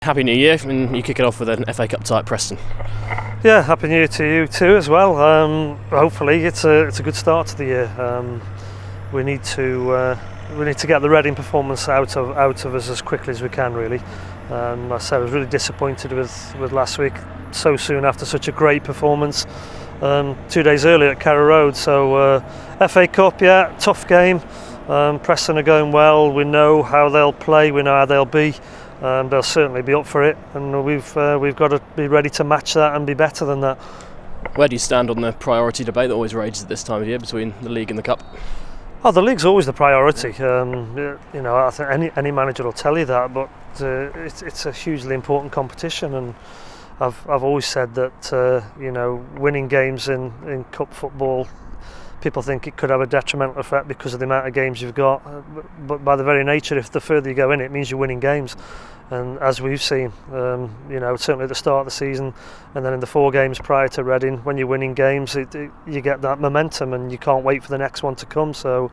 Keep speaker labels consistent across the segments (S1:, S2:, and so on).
S1: Happy New Year, and you kick it off with an FA Cup tie at Preston.
S2: Yeah, Happy New Year to you too as well. Hopefully it's a good start to the year. We need to get the Reading performance out of us as quickly as we can, really. Like I said, I was really disappointed with last week, so soon after such a great performance 2 days earlier at Carrow Road. So FA Cup, yeah, tough game. Preston are going well. We know how they'll play. We know how they'll be. They'll certainly be up for it, and we've got to be ready to match that and be better than that.
S1: Where do you stand on the priority debate that always rages at this time of year between the league and the cup?
S2: Oh, the league's always the priority. You know, I think any manager will tell you that, but it's a hugely important competition, and I've always said that you know, winning games in cup football, people think it could have a detrimental effect because of the amount of games you've got, but by the very nature, if the further you go in, it means you're winning games. And as we've seen, you know, certainly at the start of the season, and then in the 4 games prior to Reading, when you're winning games, you get that momentum, and you can't wait for the next one to come. So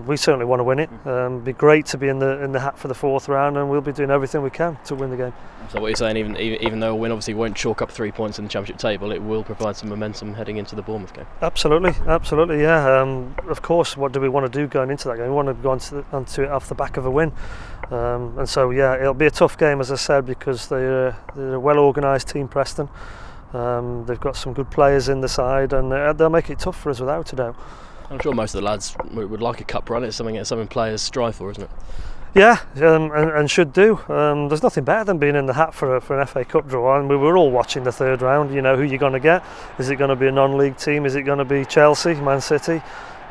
S2: we certainly want to win it. It'd be great to be in the hat for the 4th round, and we'll be doing everything we can to win the game. So
S1: what you're saying, even though a win obviously won't chalk up 3 points in the Championship table, it will provide some momentum heading into the Bournemouth game.
S2: Absolutely, yeah. Of course, what do we want to do going into that game? We want to go onto it off the back of a win. And so yeah, it'll be a tough game, as I said, because they're a well-organised team, Preston. They've got some good players in the side, and they'll make it tough for us without a doubt.
S1: I'm sure most of the lads would like a cup run. It's something players strive for, isn't it?
S2: Yeah, and should do. There's nothing better than being in the hat for an FA Cup draw, and we were all watching the 3rd round. You know who you're going to get. Is it going to be a non-league team? Is it going to be Chelsea, Man City?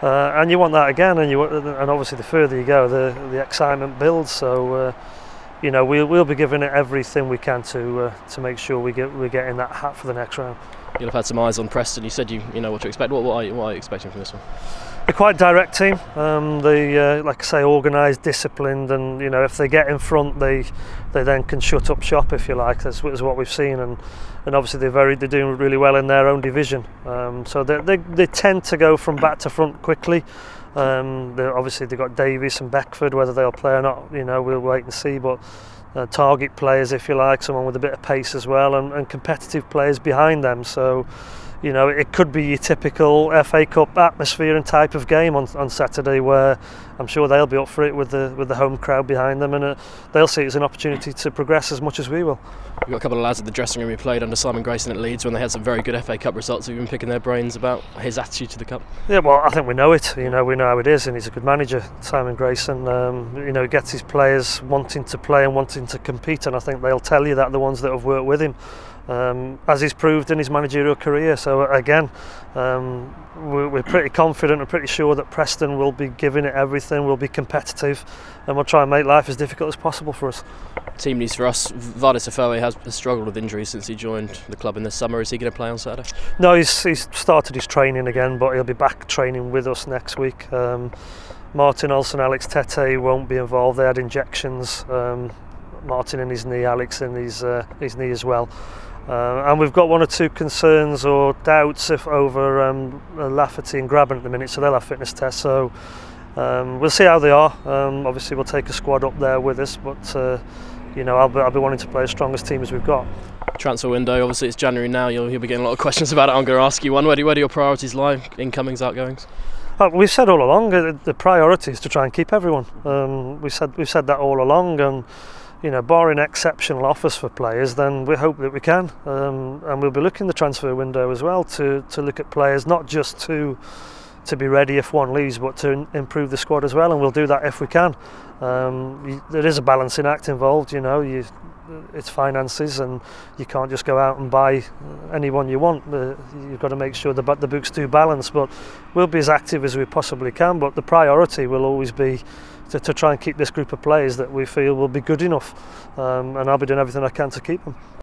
S2: And you want that again, and obviously the further you go, the excitement builds. So you know, we'll be giving it everything we can to make sure we get in that hat for the next round.
S1: You'll have had some eyes on Preston. You said you know what to expect. What are you expecting from this one?
S2: They're quite a direct team. They like I say, organised, disciplined, and you know, if they get in front, they then can shut up shop, if you like. That's what we've seen, and obviously they're doing really well in their own division. So they tend to go from back to front quickly. Obviously they've got Davies and Beckford. Whether they'll play or not, you know, we'll wait and see. But target players, if you like, someone with a bit of pace as well, and competitive players behind them. So you know, it could be your typical FA Cup atmosphere and type of game on Saturday, where I'm sure they'll be up for it with the home crowd behind them, and they'll see it as an opportunity to progress as much as we will.
S1: We've got a couple of lads at the dressing room who played under Simon Grayson at Leeds when they had some very good FA Cup results. Have you been picking their brains about his attitude to the cup? Yeah,
S2: well, I think we know it. You know, we know how it is, and he's a good manager, Simon Grayson. You know, he gets his players wanting to play and wanting to compete, and I think they'll tell you that, the ones that have worked with him. As he's proved in his managerial career. So again, we're pretty confident and pretty sure that Preston will be giving it everything, will be competitive, and we'll try and make life as difficult as possible for us.
S1: Team news for us: Vadis Odjidja-Ofoe has struggled with injuries since he joined the club in the summer. Is he going to play on Saturday? No, he's
S2: started his training again, but he'll be back training with us next week. Martin, Olsson, Alex, Tettey won't be involved. They had injections. Martin in his knee, Alex in his knee as well. And we've got 1 or 2 concerns or doubts over Lafferty and Grabban at the minute, so they'll have fitness tests. So we'll see how they are. Obviously, we'll take a squad up there with us, but you know, I'll be wanting to play as strong as team as we've got.
S1: Transfer window, obviously it's January now. You'll be getting a lot of questions about it. I'm going to ask you one. Where do your priorities lie? Incomings, outgoings?
S2: We've said all along the priority is to try and keep everyone. We've said that all along, and you know, barring exceptional offers for players, then we hope that we can, and we'll be looking the transfer window as well to look at players, not just to be ready if one leaves, but to improve the squad as well, and we'll do that if we can. There is a balancing act involved, you know. It's finances, and you can't just go out and buy anyone you want. You've got to make sure the books do balance, but we'll be as active as we possibly can, but the priority will always be to try and keep this group of players that we feel will be good enough, and I'll be doing everything I can to keep them.